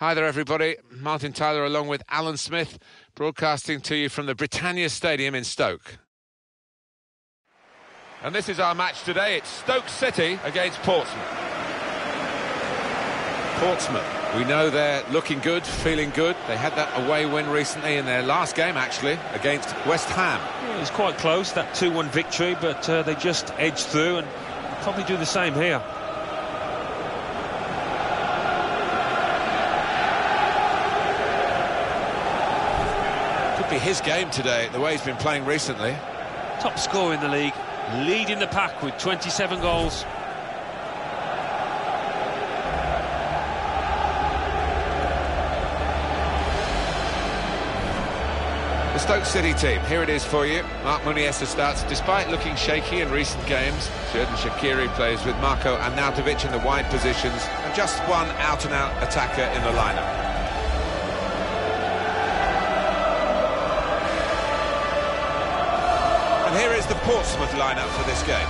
Hi there, everybody. Martin Tyler along with Alan Smith, broadcasting to you from the Britannia Stadium in Stoke. And this is our match today. It's Stoke City against Portsmouth. Portsmouth, we know they're looking good, feeling good. They had that away win recently in their last game, actually, against West Ham. Yeah, it was quite close, that 2-1 victory, but they just edged through and probably do the same here. Could be his game today, the way he's been playing recently. Top scorer in the league, leading the pack with 27 goals. The Stoke City team, here it is for you. Mark Muniesa starts, despite looking shaky in recent games. Xherdan Shaqiri plays with Marko Arnautovic in the wide positions, and just one out-and-out attacker in the lineup. And here is the Portsmouth lineup for this game.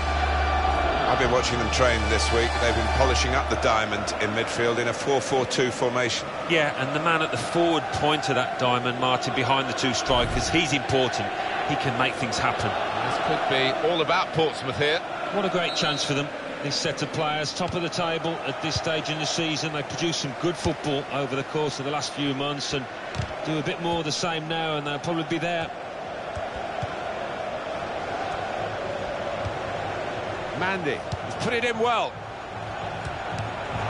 I've been watching them train this week. They've been polishing up the diamond in midfield in a 4-4-2 formation. Yeah, and the man at the forward point of that diamond, Martin, behind the two strikers, he's important. He can make things happen. This could be all about Portsmouth here. What a great chance for them. This set of players, top of the table at this stage in the season. They produced some good football over the course of the last few months, and do a bit more of the same now, and they'll probably be there. Mandy, he's put it in well.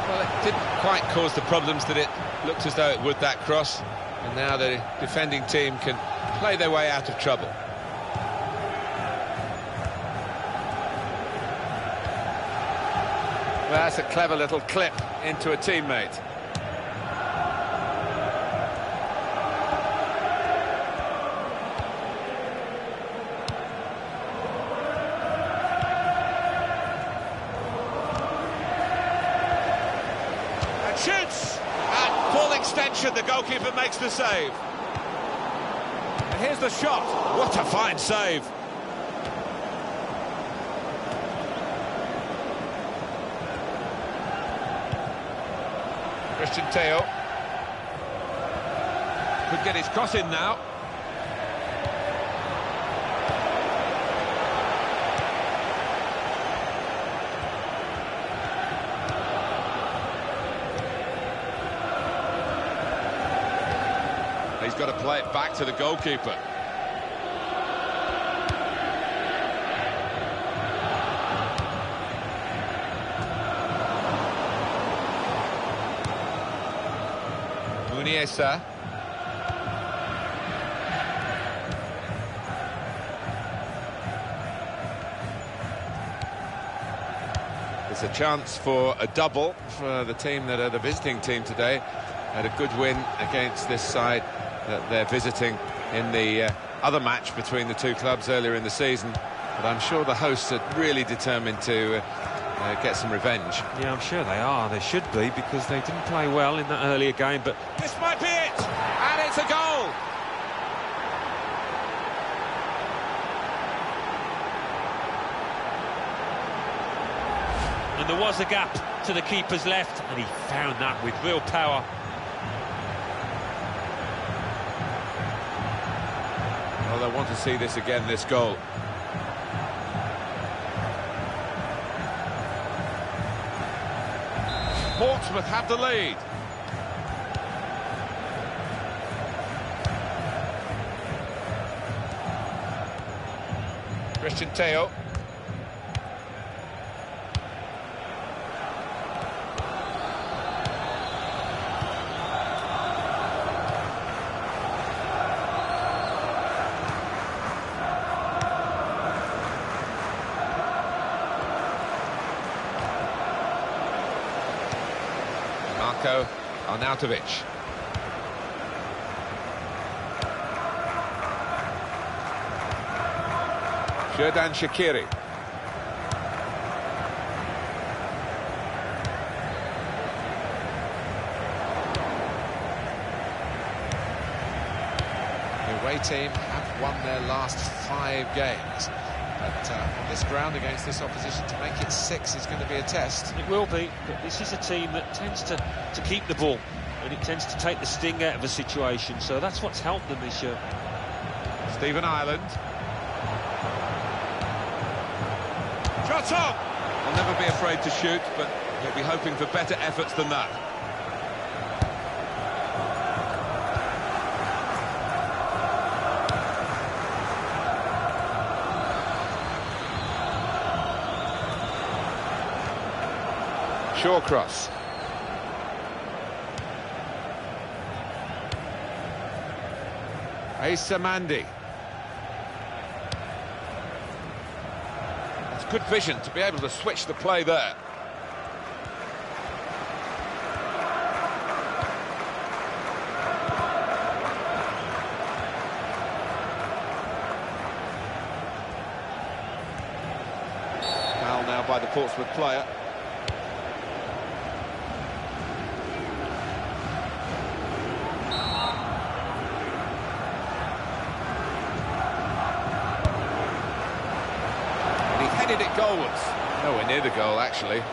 Well, it didn't quite cause the problems that it looked as though it would, that cross. And now the defending team can play their way out of trouble. Well, that's a clever little clip into a teammate. Shoots! At full extension, the goalkeeper makes the save. And here's the shot. What a fine save. Christian Theo. Could get his cross in now. He's got to play it back to the goalkeeper. Muniesa. It's a chance for a double for the team that are the visiting team today. Had a good win against this side that they're visiting in the other match between the two clubs earlier in the season. But I'm sure the hosts are really determined to get some revenge. Yeah, I'm sure they are. They should be, because they didn't play well in that earlier game. But this might be it! And it's a goal! And there was a gap to the keeper's left, and he found that with real power. Well, I want to see this again, this goal. Portsmouth have the lead. Christian Theo. Marko Arnautovic. Xherdan Shaqiri. The away team have won their last 5 games. But on this ground against this opposition, to make it 6 is going to be a test. It will be, but this is a team that tends to keep the ball and it tends to take the sting out of a situation, so that's what's helped them this year. Stephen Ireland. Shot on! He'll never be afraid to shoot, but he'll be hoping for better efforts than that. Shawcross. Asa Mandy. It's good vision to be able to switch the play there. Foul now by the Portsmouth player. Headed it goalwards. Nowhere near the goal, actually.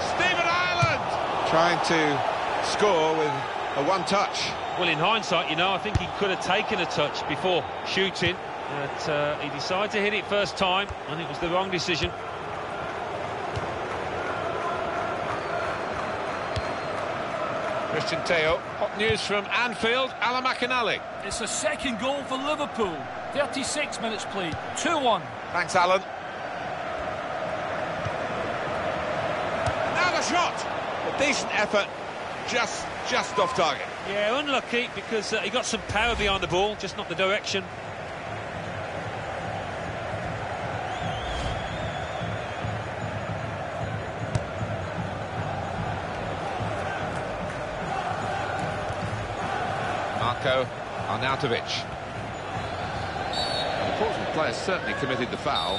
Stephen Ireland! Trying to score with a one-touch. Well, in hindsight, you know, I think he could have taken a touch before shooting, but he decided to hit it first time, and it was the wrong decision. Christian Teo. Hot news from Anfield, Alan McInally. It's a second goal for Liverpool. 36 minutes played, 2-1. Thanks, Alan. Now the shot! A decent effort, just off target. Yeah, unlucky, because he got some power behind the ball, just not the direction. Arnautovic. The Portsmouth player certainly committed the foul.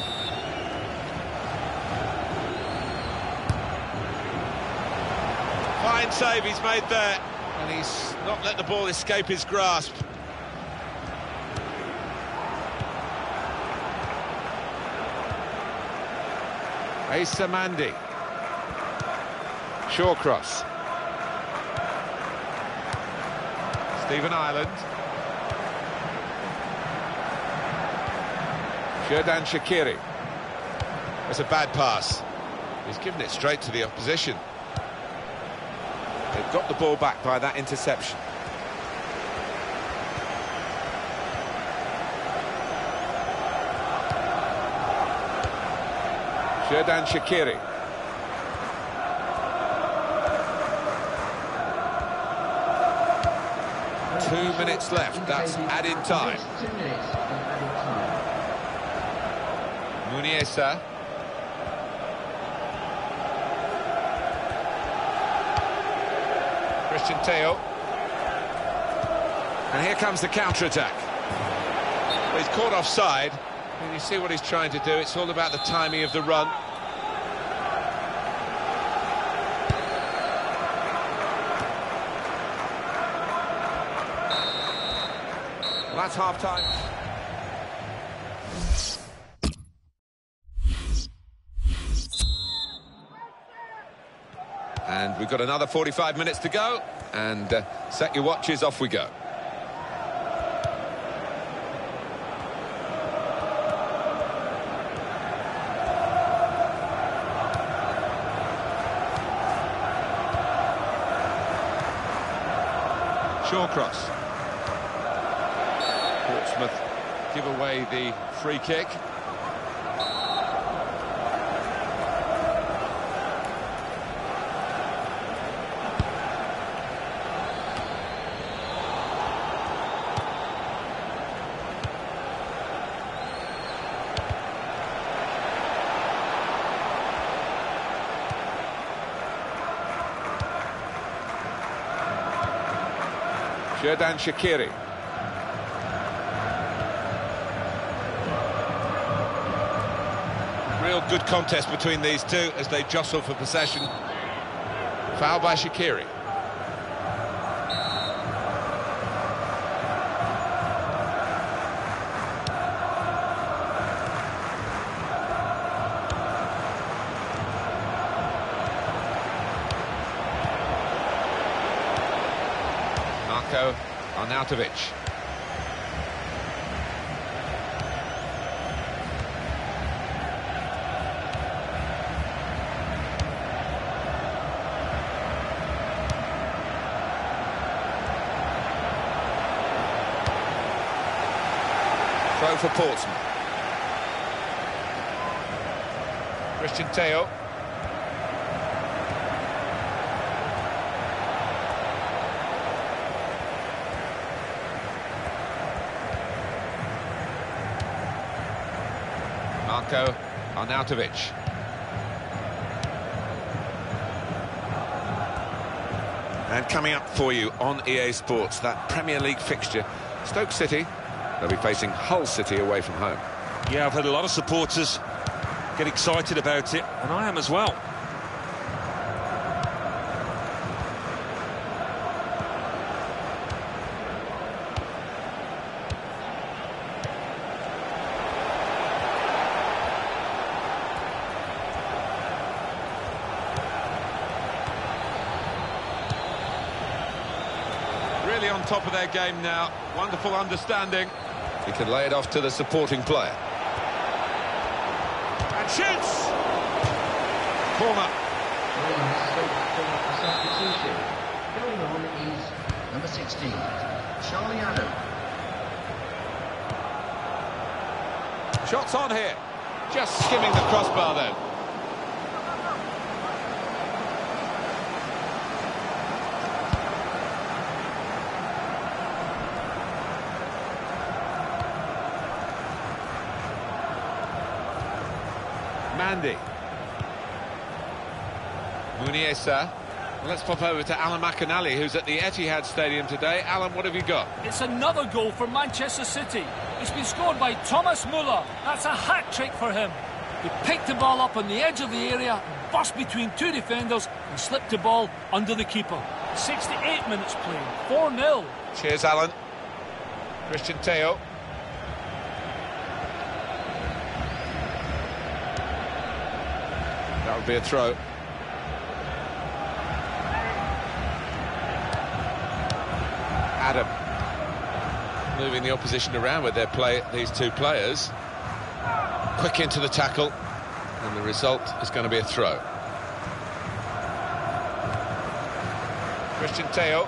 Fine save he's made there, and he's not let the ball escape his grasp. Asa Mandy. Shawcross. Stephen Ireland. Xherdan Shaqiri. That's a bad pass. He's given it straight to the opposition. They've got the ball back by that interception. Xherdan Shaqiri. Two minutes left, that's added time. Muniesa. Christian Teo. And here comes the counter-attack. He's caught offside, and you see what he's trying to do. It's all about the timing of the run. That's half-time. And we've got another 45 minutes to go. And set your watches, off we go. Shawcross. Portsmouth give away the free kick. Xherdan Shaqiri. Real good contest between these two as they jostle for possession. Foul by Shaqiri. Marko Arnautovic. Throw for Portsmouth. Christian Teo. Marko Arnautovic. And coming up for you on EA Sports, that Premier League fixture, Stoke City. They'll be facing Hull City away from home. Yeah, I've had a lot of supporters get excited about it, and I am as well. Really on top of their game now. Wonderful understanding. He can lay it off to the supporting player. And shoots! Corner. Substitution. Going on is number 16, Charlie Adam. Shots on here. Just skimming the crossbar then. Mandy. Muniesa. Let's pop over to Alan McAnally, who's at the Etihad Stadium today. Alan, what have you got? It's another goal for Manchester City. It's been scored by Thomas Müller. That's a hat-trick for him. He picked the ball up on the edge of the area, burst between two defenders and slipped the ball under the keeper. 68 minutes played, 4-0. Cheers, Alan. Christian Teo. That would be a throw. Adam moving the opposition around with their play. These two players quick into the tackle, and the result is going to be a throw. Christian Teo.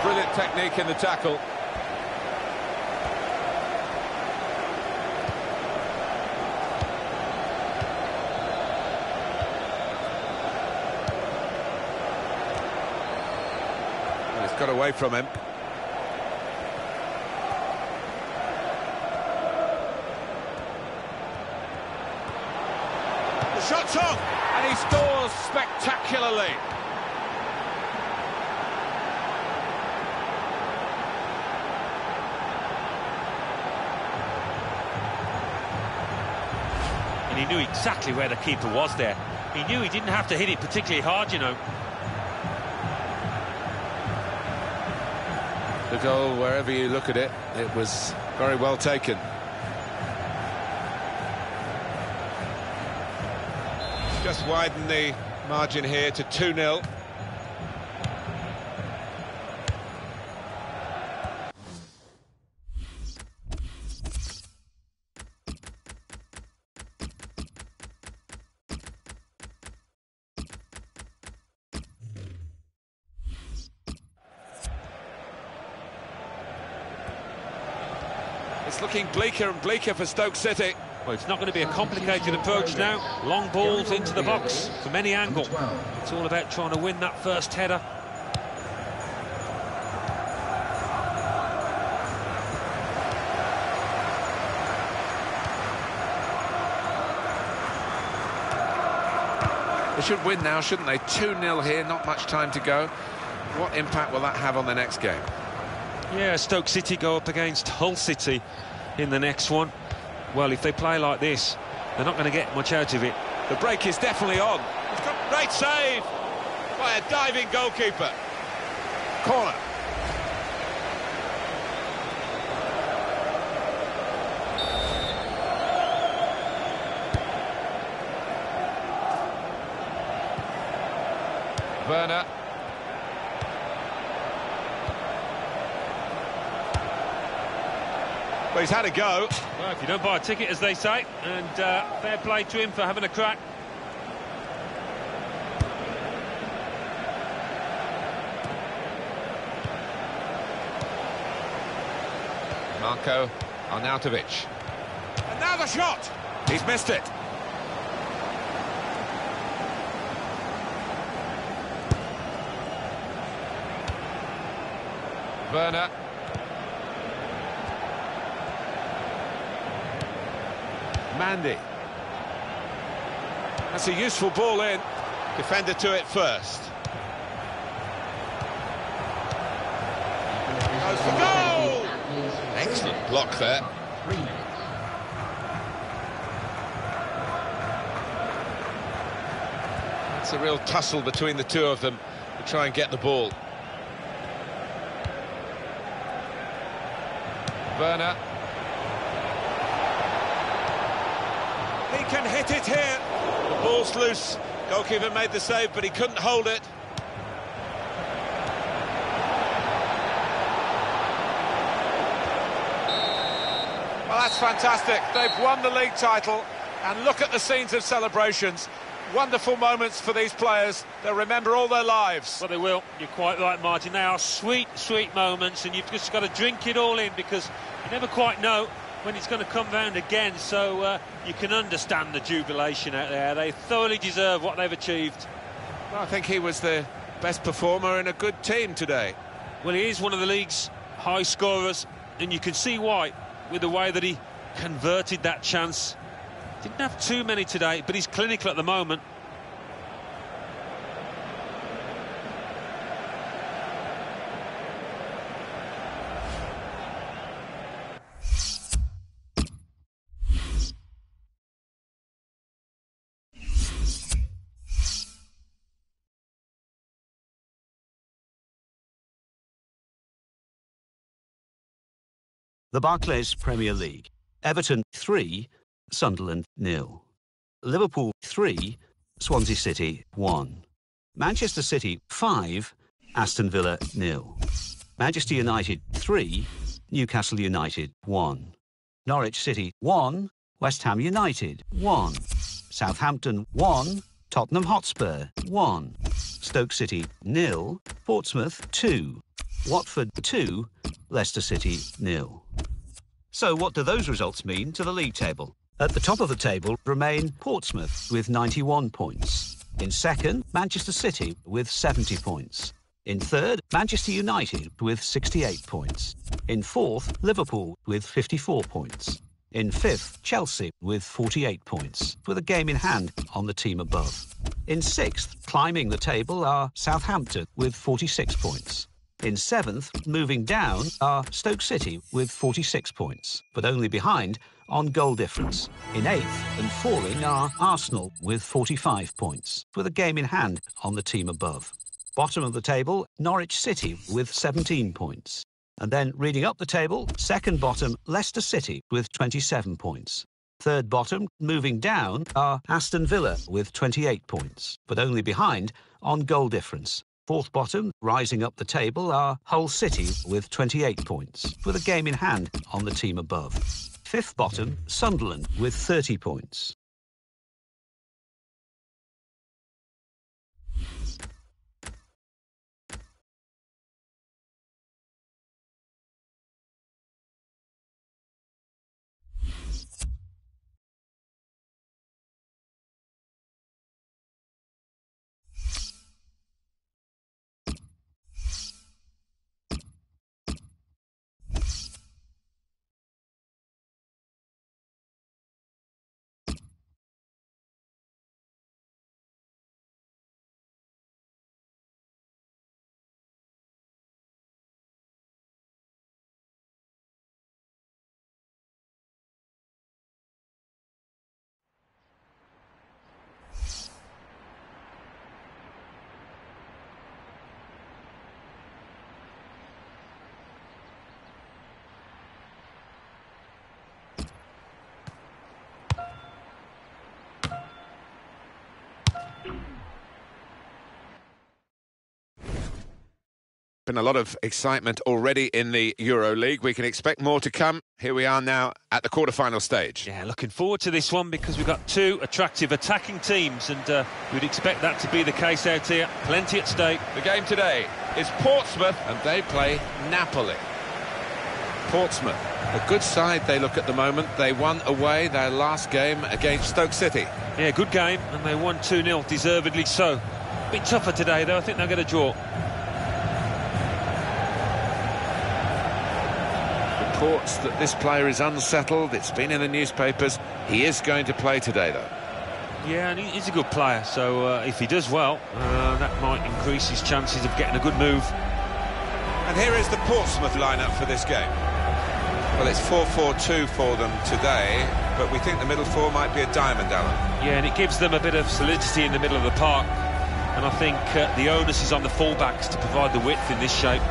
Brilliant technique in the tackle. And it's got away from him. The shot's on, and he scores spectacularly. And he knew exactly where the keeper was there. He knew he didn't have to hit it particularly hard, you know. The goal, wherever you look at it, it was very well taken. Just widen the margin here to 2-0. It's looking bleaker and bleaker for Stoke City. Well, it's not going to be a complicated approach now. Long balls into the box from any angle. It's all about trying to win that first header. They should win now, shouldn't they? 2-0 here, not much time to go. What impact will that have on the next game? Yeah, Stoke City go up against Hull City in the next one. Well, if they play like this, they're not going to get much out of it. The break is definitely on. It's got a great save by a diving goalkeeper. Corner. Werner. Well, he's had a go. Well, if you don't buy a ticket, as they say, and fair play to him for having a crack. Marko Arnautovic. And now the shot! He's missed it. Werner. Mandy. That's a useful ball in. Defender to it first. Goes for goal! Excellent block there. 3 minutes. It's a real tussle between the two of them to try and get the ball. Werner. He can hit it here. The ball's loose. Goalkeeper made the save, but he couldn't hold it. Well, that's fantastic. They've won the league title, and look at the scenes of celebrations. Wonderful moments for these players. They'll remember all their lives. Well, they will. You're quite right, Martin. They are sweet, sweet moments, and you've just got to drink it all in, because you never quite know when it's going to come round again. So you can understand the jubilation out there. They thoroughly deserve what they've achieved. Well, I think he was the best performer in a good team today. Well, he is one of the league's high scorers, and you can see why, with the way that he converted that chance. Didn't have too many today, but he's clinical at the moment. The Barclays Premier League. Everton 3, Sunderland 0. Liverpool 3, Swansea City 1. Manchester City 5, Aston Villa 0. Manchester United 3, Newcastle United 1. Norwich City 1, West Ham United 1. Southampton 1, Tottenham Hotspur 1. Stoke City 0, Portsmouth 2. Watford 2, Leicester City 0. So what do those results mean to the league table? At the top of the table remain Portsmouth with 91 points. In second, Manchester City with 70 points. In third, Manchester United with 68 points. In fourth, Liverpool with 54 points. In fifth, Chelsea with 48 points, with a game in hand on the team above. In sixth, climbing the table, are Southampton with 46 points. In seventh, moving down, are Stoke City with 46 points, but only behind on goal difference. In eighth and falling are Arsenal with 45 points, with a game in hand on the team above. Bottom of the table, Norwich City with 17 points. And then reading up the table, second bottom, Leicester City with 27 points. Third bottom, moving down, are Aston Villa with 28 points, but only behind on goal difference. Fourth bottom, rising up the table, are Hull City with 28 points, with a game in hand on the team above. Fifth bottom, Sunderland with 30 points. Been a lot of excitement already in the Euro League. We can expect more to come. Here we are now at the quarter-final stage. Yeah, looking forward to this one because we've got two attractive attacking teams, and we'd expect that to be the case out here. Plenty at stake. The game today is Portsmouth, and they play Napoli. Portsmouth, a good side they look at the moment. They won away their last game against Stoke City. Yeah, good game, and they won 2-0, deservedly so. A bit tougher today, though. I think they'll get a draw. Reports that this player is unsettled. It's been in the newspapers. He is going to play today, though. Yeah, and he's a good player, so if he does well, that might increase his chances of getting a good move. And here is the Portsmouth lineup for this game. Well, it's 4-4-2 for them today, but we think the middle four might be a diamond, Alan. Yeah, and it gives them a bit of solidity in the middle of the park, and I think the onus is on the fullbacks to provide the width in this shape.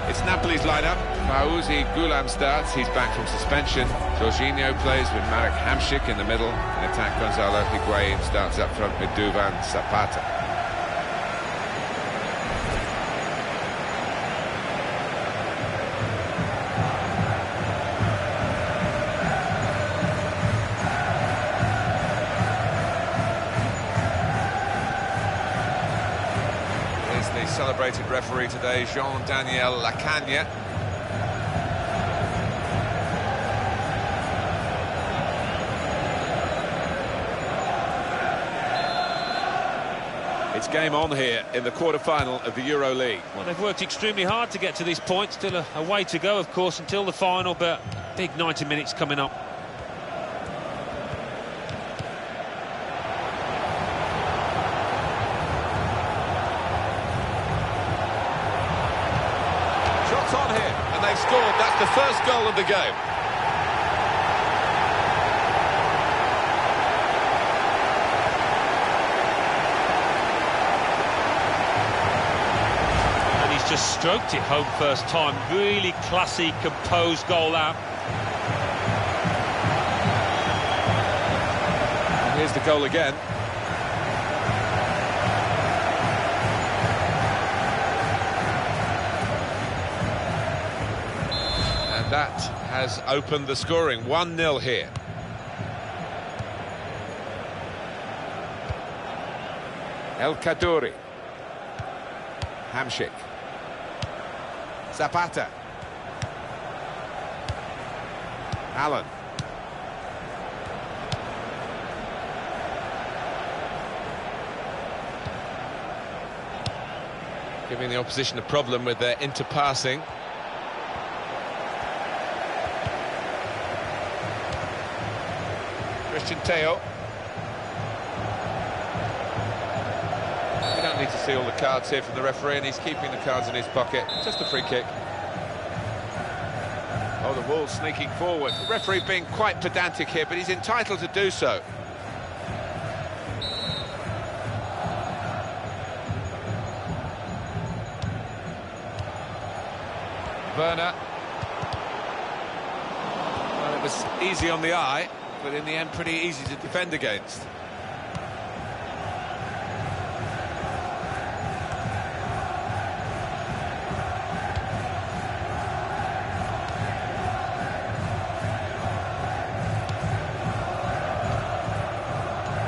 It's Napoli's lineup. Fauzi Gulam starts, he's back from suspension. Jorginho plays with Marek Hamšík in the middle. In attack, Gonzalo Higuain starts up front with Duvan Zapata. Here's the celebrated referee today, Jean-Daniel Lacagne. It's game on here in the quarter-final of the Euro League. Well, they've worked extremely hard to get to this point. Still a way to go, of course, until the final, but big 90 minutes coming up. Shots on here, and they've scored. That's the first goal of the game. Just stroked it home first time. Really classy, composed goal out. And here's the goal again. And that has opened the scoring. 1-0 here. El Kaddouri. Hamšík. Zapata. Allen. Giving the opposition a problem with their interpassing. Christian Teo. You don't need to see all the cards here from the referee, and he's keeping the cards in his pocket. Just a free kick. Oh, the ball sneaking forward. The referee being quite pedantic here, but he's entitled to do so. Werner. Well, it was easy on the eye, but in the end pretty easy to defend against.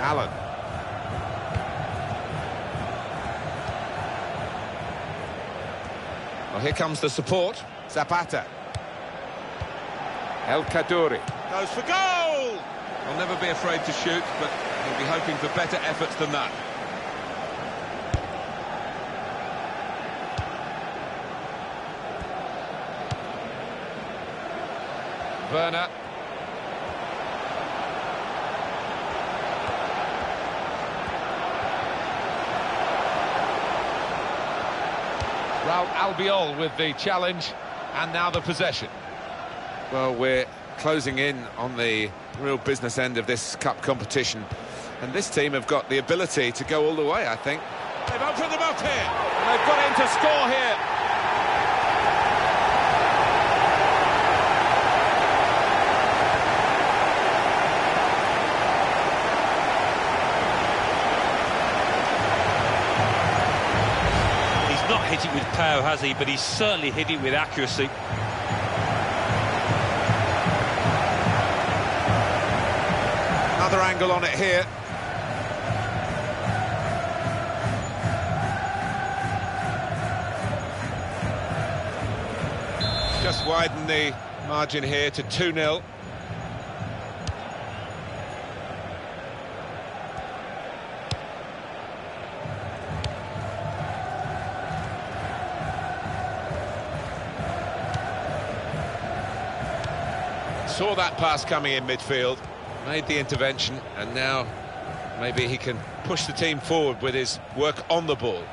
Allen. Well, here comes the support. Zapata. El Kaddouri. Goes for goal! He'll never be afraid to shoot, but he'll be hoping for better efforts than that. Werner. Raul Albiol with the challenge, and now the possession. Well, we're closing in on the real business end of this cup competition, and this team have got the ability to go all the way, I think. They've opened them up here, and they've got in to score here. hit it with power, has he? But he's certainly hit it with accuracy. Another angle on it here. Just widen the margin here to 2-0. Saw that pass coming in midfield, made the intervention, and now maybe he can push the team forward with his work on the ball.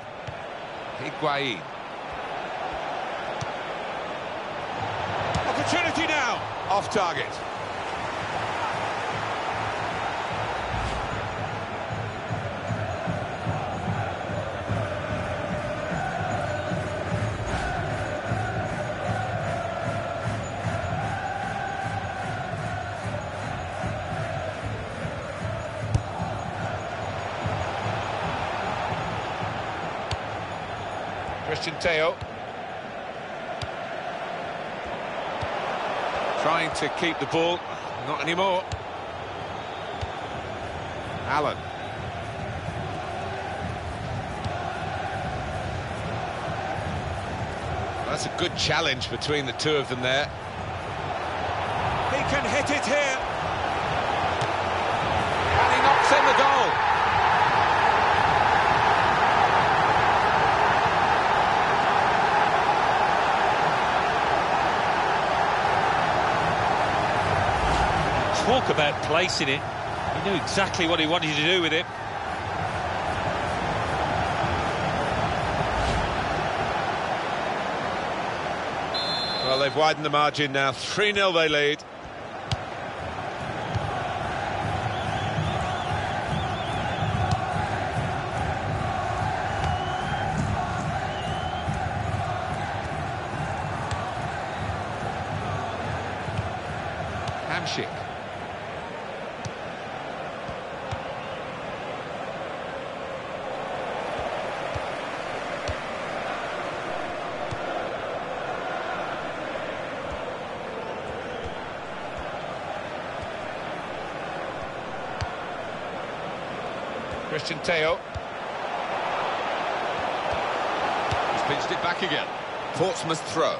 Higuain. Opportunity now, off target. Christian Teo trying to keep the ball, not anymore. Allen. That's a good challenge between the two of them there. He can hit it here. And he knocks in the goal. Talk about placing it. He knew exactly what he wanted to do with it. Well, they've widened the margin now. 3-0 they lead. Hamsik. Christian Teo. He's pinched it back again. Portsmouth throw.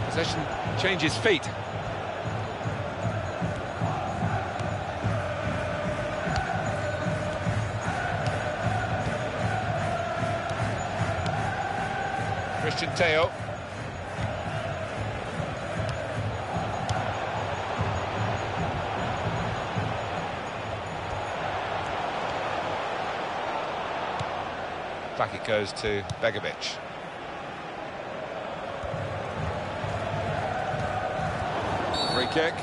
Possession changes feet. Christian Teo. Back it goes to Begovic. Free kick.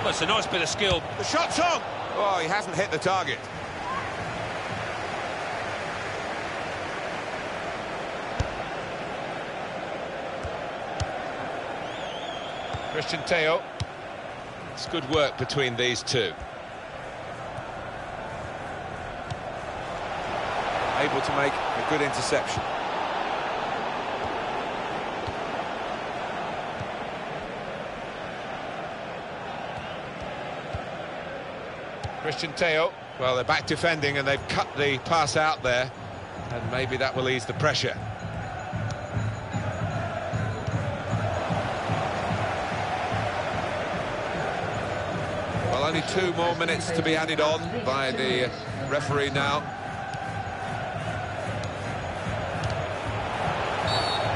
It's a nice bit of skill. The shot's on! Oh, he hasn't hit the target. Christian Teo. It's good work between these two. Able to make a good interception. Christian Teo, well, they're back defending and they've cut the pass out there, and maybe that will ease the pressure. Well, only 2 more minutes to be added on by the referee now.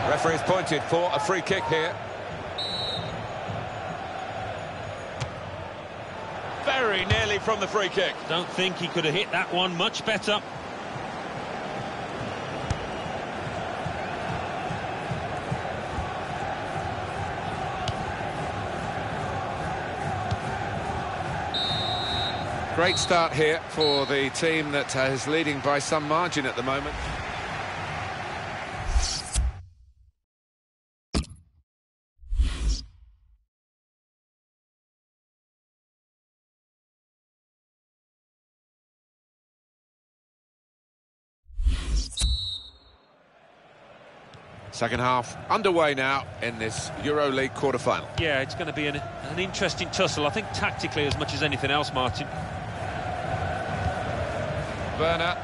Referee's pointed for a free kick here. very nearly from the free kick. Don't think he could have hit that one much better. Great start here for the team that is leading by some margin at the moment. Second half underway now in this EuroLeague quarter-final. Yeah, it's going to be an interesting tussle, I think, tactically as much as anything else, Martin. Werner.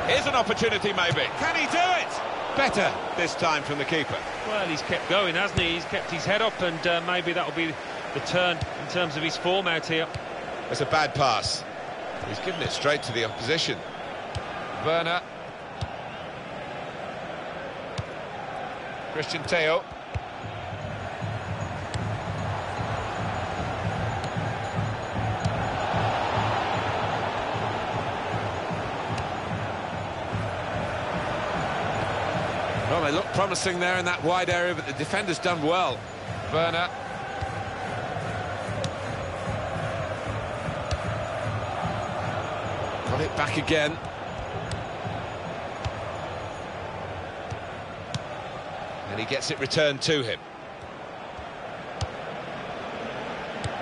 Here's an opportunity, maybe. Can he do it? Better this time from the keeper. Well, he's kept going, hasn't he? He's kept his head up, and maybe that'll be the turn in terms of his form out here. It's a bad pass. He's given it straight to the opposition. Werner. Christian Theo. Well, they look promising there in that wide area, but the defender's done well. Werner. Got it back again. And he gets it returned to him.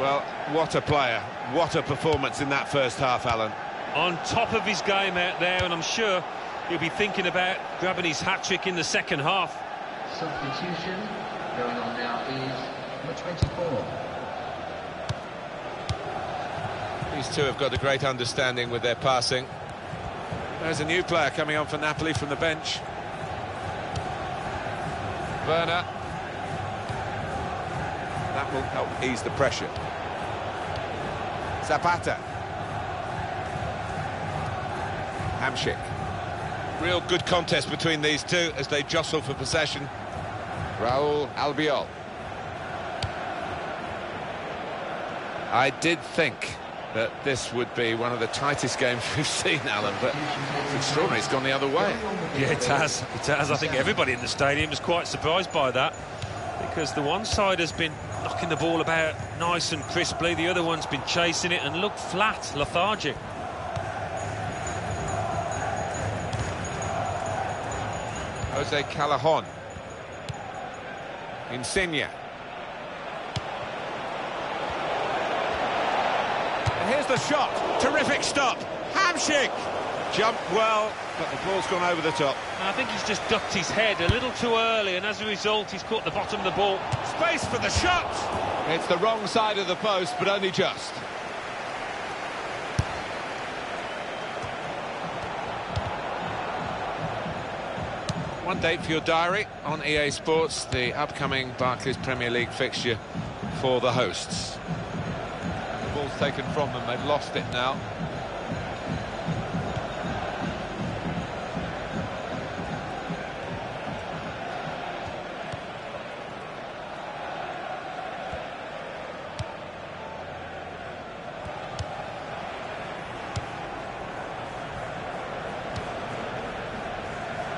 Well, what a player. What a performance in that first half, Alan. On top of his game out there, and I'm sure he'll be thinking about grabbing his hat-trick in the second half. Substitution going on now is number 24. These two have got a great understanding with their passing. There's a new player coming on for Napoli from the bench. Werner. That will help ease the pressure. Zapata. Hamsik. Real good contest between these two as they jostle for possession. Raul Albiol. I did think that this would be one of the tightest games we've seen, Alan, but it's extraordinary. It's gone the other way. Yeah, it has. It has. I think everybody in the stadium is quite surprised by that, because the one side has been knocking the ball about nice and crisply, the other one's been chasing it and looked flat, lethargic. Jose Callejon. Insigne. And here's the shot. Terrific stop. Hamsik. Jumped well, but the ball's gone over the top. I think he's just ducked his head a little too early, and as a result, he's caught the bottom of the ball. Space for the shot. It's the wrong side of the post, but only just. One date for your diary on EA Sports, the upcoming Barclays Premier League fixture for the hosts. The ball's taken from them, they've lost it now.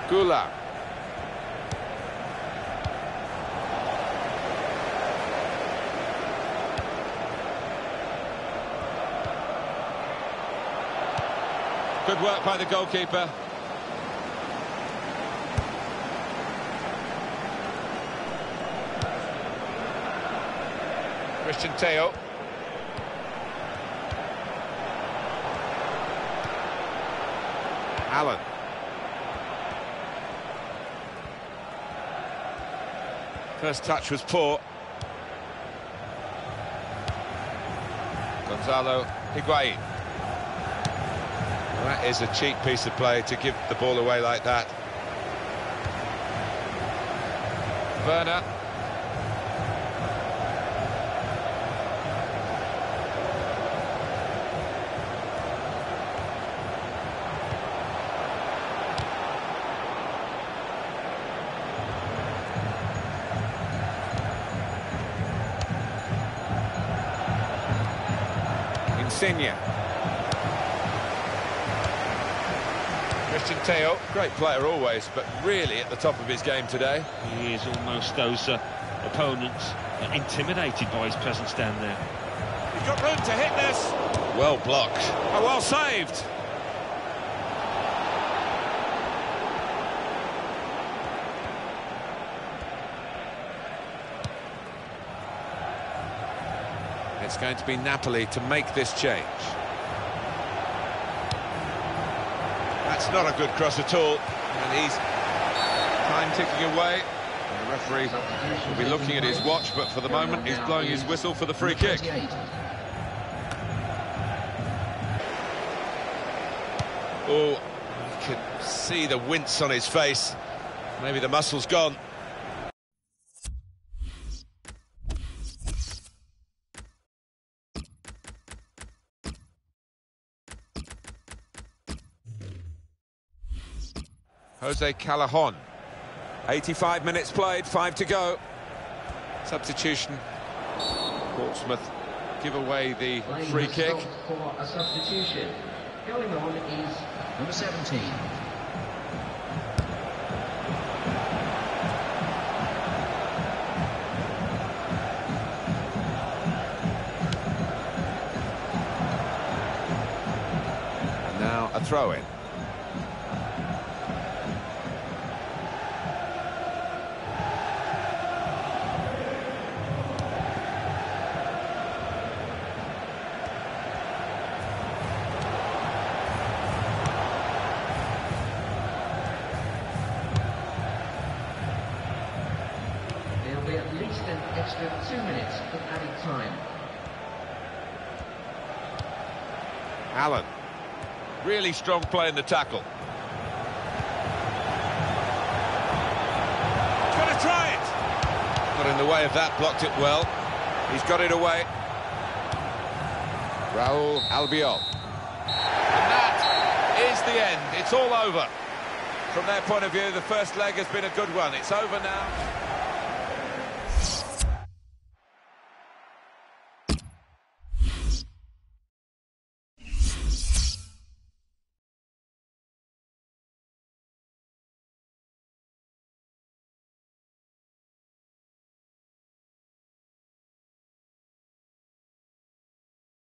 Gula. Good work by the goalkeeper. Christian Theo. Allen. First touch was poor. Gonzalo Higuain. That is a cheap piece of play to give the ball away like that. Werner. Insigne. Christian Theo, great player always, but really at the top of his game today. He is almost those opponents intimidated by his presence down there. He's got room to hit this. Well blocked. Oh, well saved. It's going to be Napoli to make this change. That's not a good cross at all. And he's time ticking away. And the referee will be looking at his watch, but for the moment he's blowing his whistle for the free kick. Oh, you can see the wince on his face. Maybe the muscle's gone. Jose Callejon. 85 minutes played, 5 to go. Substitution. Portsmouth give away the free kick. For a substitution. Going on is number 17. And now a throw-in. At least an extra 2 minutes of added time. Allen. Really strong play in the tackle. Got to try it. Got in the way of that, blocked it well. He's got it away. Raul Albiol. And that is the end. It's all over. From their point of view, the first leg has been a good one. It's over now.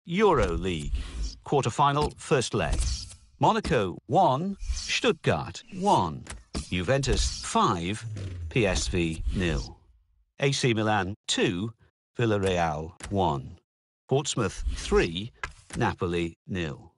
Euro League. Quarter-final, first leg. Monaco 1, Stuttgart 1. Juventus 5, PSV 0. AC Milan 2, Villarreal 1. Portsmouth 3, Napoli 0.